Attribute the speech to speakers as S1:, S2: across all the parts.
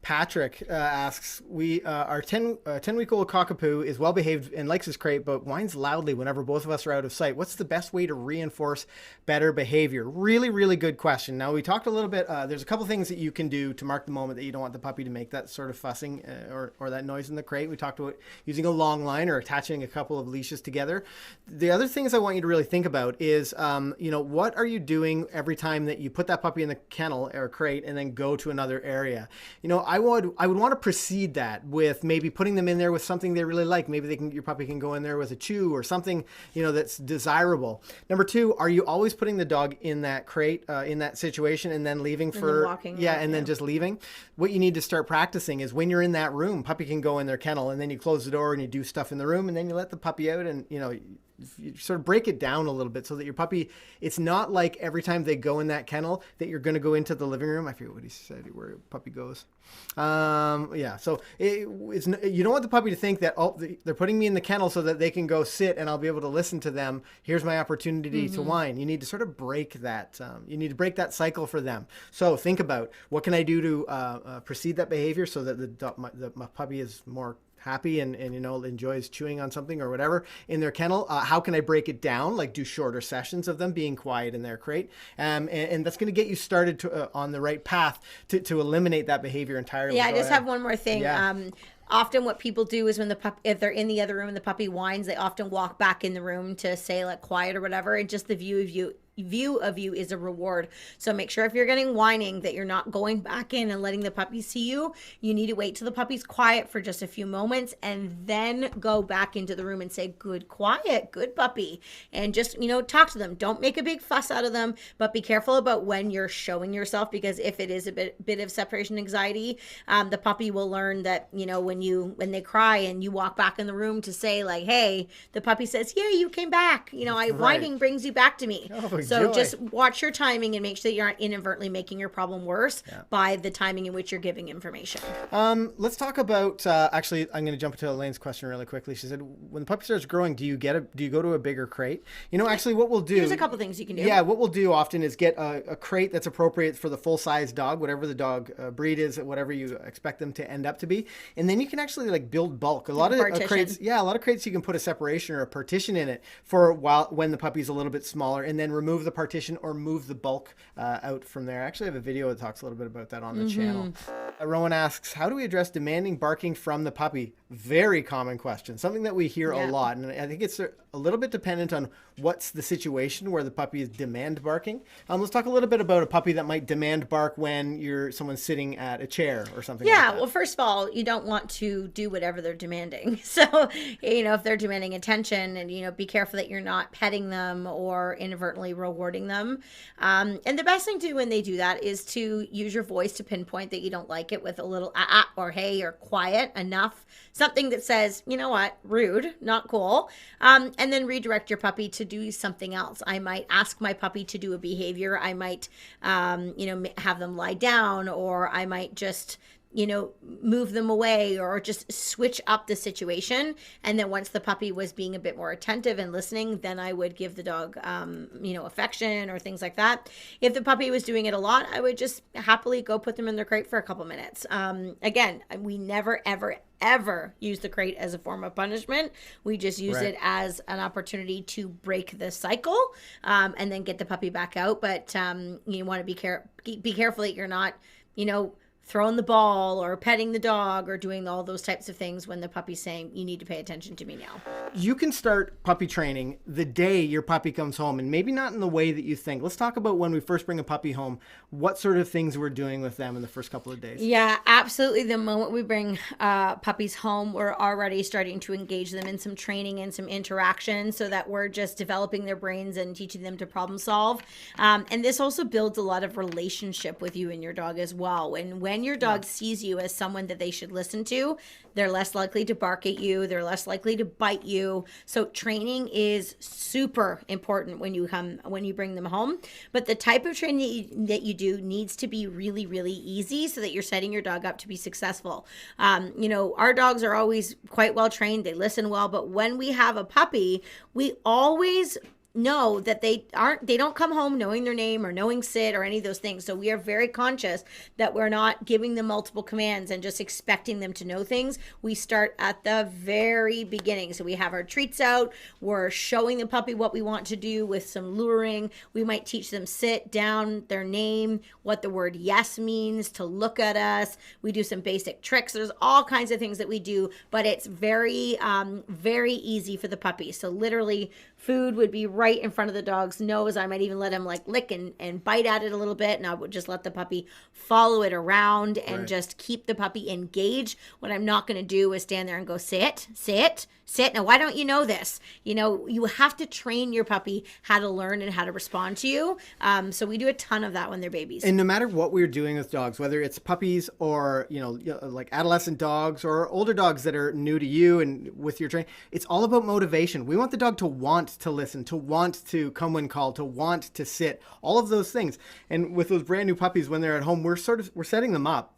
S1: Patrick asks, our 10-week-old cockapoo is well behaved and likes his crate, but whines loudly whenever both of us are out of sight. What's the best way to reinforce better behavior? Really, really good question. Now, we talked a little bit, there's a couple things that you can do to mark the moment that you don't want the puppy to make that sort of fussing or that noise in the crate. We talked about using a long line or attaching a couple of leashes together. The other things I want you to really think about is, what are you doing every time that you put that puppy in the kennel or crate and then go to another area? I would want to precede that with maybe putting them in there with something they really like. Maybe your puppy can go in there with a chew or something, that's desirable. Number two, are you always putting the dog in that crate, in that situation, and then leaving then just leaving? What you need to start practicing is when you're in that room, puppy can go in their kennel, and then you close the door and you do stuff in the room, and then you let the puppy out, and you sort of break it down a little bit so that your puppy, it's not like every time they go in that kennel that you're going to go into the living room. I forget what he said, where a puppy goes. So you don't want the puppy to think that, they're putting me in the kennel so that they can go sit and I'll be able to listen to them. Here's my opportunity to whine. You need to sort of break that. You need to break that cycle for them. So think about, what can I do to precede that behavior so that my puppy is more happy and enjoys chewing on something or whatever in their kennel. How can I break it down? Like do shorter sessions of them being quiet in their crate. And that's going to get you started on the right path to eliminate that behavior entirely.
S2: Yeah, I just have one more thing. Yeah. Often what people do is when if they're in the other room and the puppy whines, they often walk back in the room to say like quiet or whatever. And just the view of you is a reward. So make sure if you're getting whining that you're not going back in and letting the puppy see you. You need to wait till the puppy's quiet for just a few moments and then go back into the room and say, good, quiet, good puppy. And just, talk to them. Don't make a big fuss out of them, but be careful about when you're showing yourself, because if it is a bit of separation anxiety, the puppy will learn that, when they cry and you walk back in the room to say like, hey, the puppy says, yeah, you came back. Whining brings you back to me.
S1: Oh,
S2: so
S1: joy.
S2: Just watch your timing and make sure that you're not inadvertently making your problem worse by the timing in which you're giving information.
S1: Let's talk about, actually, I'm going to jump into Elaine's question really quickly. She said, when the puppy starts growing, do you go to a bigger crate? Actually what we'll do.
S2: There's a couple things you can do.
S1: Yeah, what we'll do often is get a crate that's appropriate for the full-size dog, whatever the dog breed is, whatever you expect them to end up to be. And then you can actually like build bulk. A lot of crates you can put a separation or a partition in it for when the puppy's a little bit smaller, and then remove the partition or move the bulk out from there. I actually have a video that talks a little bit about that on the channel. Rowan asks, how do we address demanding barking from the puppy? Very common question, something that we hear a lot. And I think it's a little bit dependent on what's the situation where the puppy is demand barking. Let's talk a little bit about a puppy that might demand bark when someone's sitting at a chair or something like that.
S2: Well, first of all, you don't want to do whatever they're demanding. So, if they're demanding attention, and, be careful that you're not petting them or inadvertently rewarding them. And the best thing to do when they do that is to use your voice to pinpoint that you don't like it with a little or hey or quiet enough. Something that says, you know what, rude, not cool. And then redirect your puppy to do something else. I might ask my puppy to do a behavior. I might, have them lie down, or I might just, move them away, or just switch up the situation. And then once the puppy was being a bit more attentive and listening, then I would give the dog, affection or things like that. If the puppy was doing it a lot, I would just happily go put them in their crate for a couple minutes. Again, we never, ever use the crate as a form of punishment. We just use it as an opportunity to break the cycle, and then get the puppy back out. But you want to be careful that you're not, throwing the ball or petting the dog or doing all those types of things when the puppy's saying, you need to pay attention to me now.
S1: You can start puppy training the day your puppy comes home, and maybe not in the way that you think. Let's talk about when we first bring a puppy home, what sort of things we're doing with them in the first couple of days.
S2: Yeah, absolutely. The moment we bring puppies home, we're already starting to engage them in some training and some interaction, so that we're just developing their brains and teaching them to problem solve. And this also builds a lot of relationship with you and your dog as well. And when your dog sees you as someone that they should listen to, they're less likely to bark at you. They're less likely to bite you. So training is super important when you bring them home. But the type of training that you do needs to be really, really easy, so that you're setting your dog up to be successful. Our dogs are always quite well trained. They listen well. But when we have a puppy, we always know that they don't come home knowing their name or knowing sit or any of those things. So we are very conscious that we're not giving them multiple commands and just expecting them to know things. We start at the very beginning. So we have our treats out, we're showing the puppy what we want to do with some luring. We might teach them sit down, their name, what the word yes means, to look at us. We do some basic tricks. There's all kinds of things that we do, but it's very very easy for the puppy. So literally food would be right in front of the dog's nose. I might even let him like lick and bite at it a little bit, and I would just let the puppy follow it around and just keep the puppy engaged. What I'm not going to do is stand there and go sit. Now, why don't you know this? You have to train your puppy how to learn and how to respond to you. So we do a ton of that when they're babies.
S1: And no matter what we're doing with dogs, whether it's puppies or, like adolescent dogs or older dogs that are new to you and with your training, it's all about motivation. We want the dog to want to listen, to want to come when called, to want to sit, all of those things. And with those brand new puppies, when they're at home, we're setting them up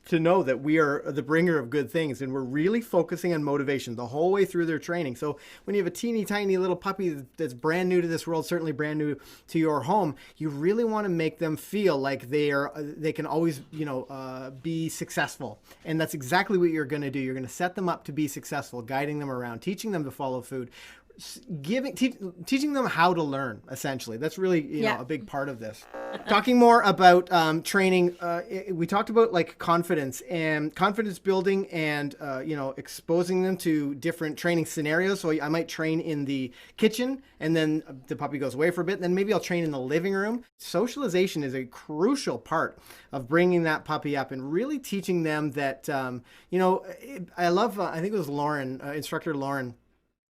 S1: to know that we are the bringer of good things, and we're really focusing on motivation the whole way through their training. So when you have a teeny tiny little puppy that's brand new to this world, certainly brand new to your home, you really want to make them feel like they can always be successful. And that's exactly what you're going to do. You're going to set them up to be successful, guiding them around, teaching them to follow food, teaching them how to learn. Essentially, that's really a big part of this. Talking more about training, we talked about like confidence building and exposing them to different training scenarios. So I might train in the kitchen, and then the puppy goes away for a bit, and then maybe I'll train in the living room. Socialization is a crucial part of bringing that puppy up and really teaching them that I love I think it was Lauren, instructor Lauren,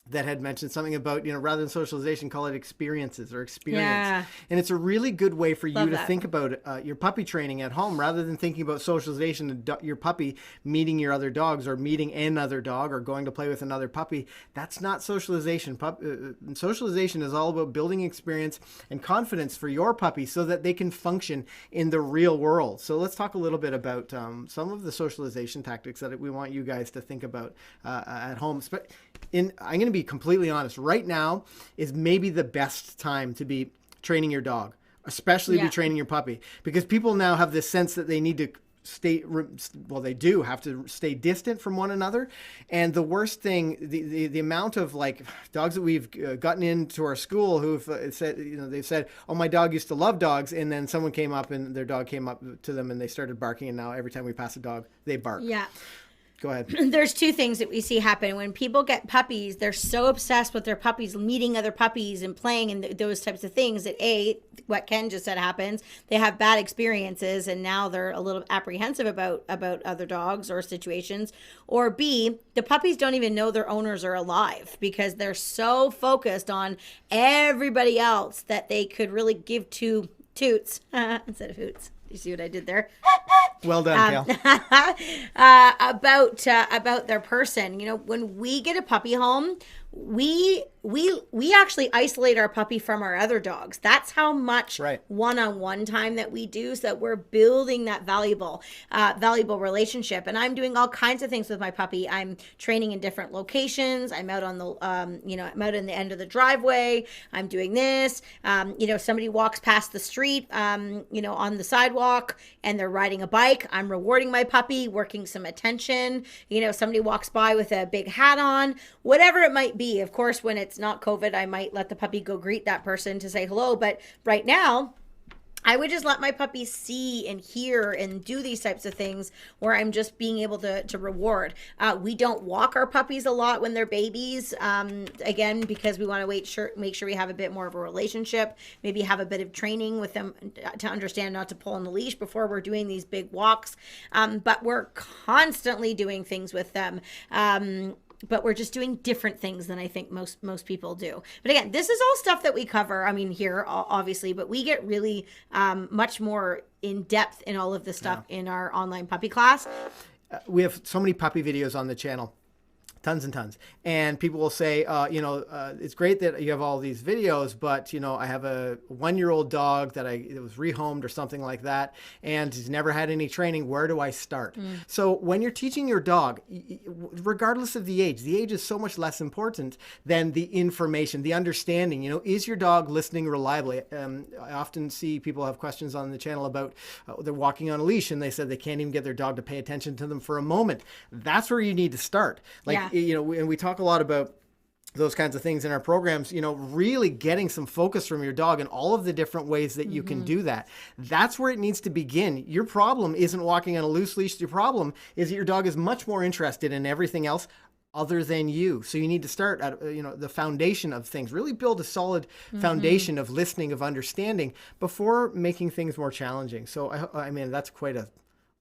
S1: that had mentioned something about, rather than socialization, call it experiences or experience. Yeah. And it's a really good way for you to think about your puppy training at home, rather than thinking about socialization and your puppy meeting your other dogs or meeting another dog or going to play with another puppy. That's not socialization. Socialization is all about building experience and confidence for your puppy so that they can function in the real world. So let's talk a little bit about some of the socialization tactics that we want you guys to think about at home. I'm going to be completely honest. Right now is maybe the best time to be training your dog, especially be training your puppy, because people now have this sense that they need to they do have to stay distant from one another. And the worst thing, the amount of like dogs that we've gotten into our school who've said, they've said, oh, my dog used to love dogs. And then someone came up and their dog came up to them and they started barking. And now every time we pass a dog, they bark. Yeah. Go ahead.
S2: There's two things that we see happen when people get puppies. They're so obsessed with their puppies, meeting other puppies and playing and those types of things that what Ken just said happens. They have bad experiences and now they're a little apprehensive about other dogs or situations. Or B, the puppies don't even know their owners are alive because they're so focused on everybody else that they could really give two toots instead of hoots. You see what I did there?
S1: Well done, Kale.
S2: About their person. When we get a puppy home, we actually isolate our puppy from our other dogs. That's how much one-on-one time that we do, so that we're building that valuable relationship. And I'm doing all kinds of things with my puppy. I'm training in different locations. I'm out on the I'm out in the end of the driveway. I'm doing this. Somebody walks past the street on the sidewalk and they're riding a bike. I'm rewarding my puppy, working some attention. Somebody walks by with a big hat on, whatever it might be. Of course, when it's not COVID, I might let the puppy go greet that person to say hello. But right now, I would just let my puppy see and hear and do these types of things where I'm just being able to reward. We don't walk our puppies a lot when they're babies, again, because we want to make sure we have a bit more of a relationship, maybe have a bit of training with them to understand not to pull on the leash before we're doing these big walks. But we're constantly doing things with them. But we're just doing different things than I think most people do. But again, this is all stuff that we cover, here, obviously, but we get really much more in depth in all of this stuff in our online puppy class.
S1: We have so many puppy videos on the channel. Tons and tons. And people will say, it's great that you have all these videos, but, I have a 1-year-old dog it was rehomed or something like that, and he's never had any training. Where do I start? So when you're teaching your dog, regardless of the age is so much less important than the information, the understanding. Is your dog listening reliably? I often see people have questions on the channel about they're walking on a leash and they said they can't even get their dog to pay attention to them for a moment. That's where you need to start. And we talk a lot about those kinds of things in our programs, really getting some focus from your dog and all of the different ways that you can do that. That's where it needs to begin. Your problem isn't walking on a loose leash. Your problem is that your dog is much more interested in everything else other than you. So you need to start at, the foundation of things, really build a solid foundation of listening, of understanding before making things more challenging. So I mean, that's quite a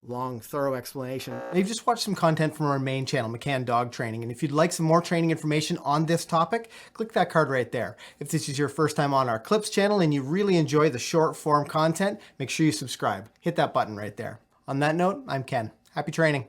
S1: long, thorough explanation. You've just watched some content from our main channel, McCann Dog Training. And if you'd like some more training information on this topic, click that card right there. If this is your first time on our Clips channel and you really enjoy the short form content, make sure you subscribe. Hit that button right there. On that note, I'm Ken. Happy training.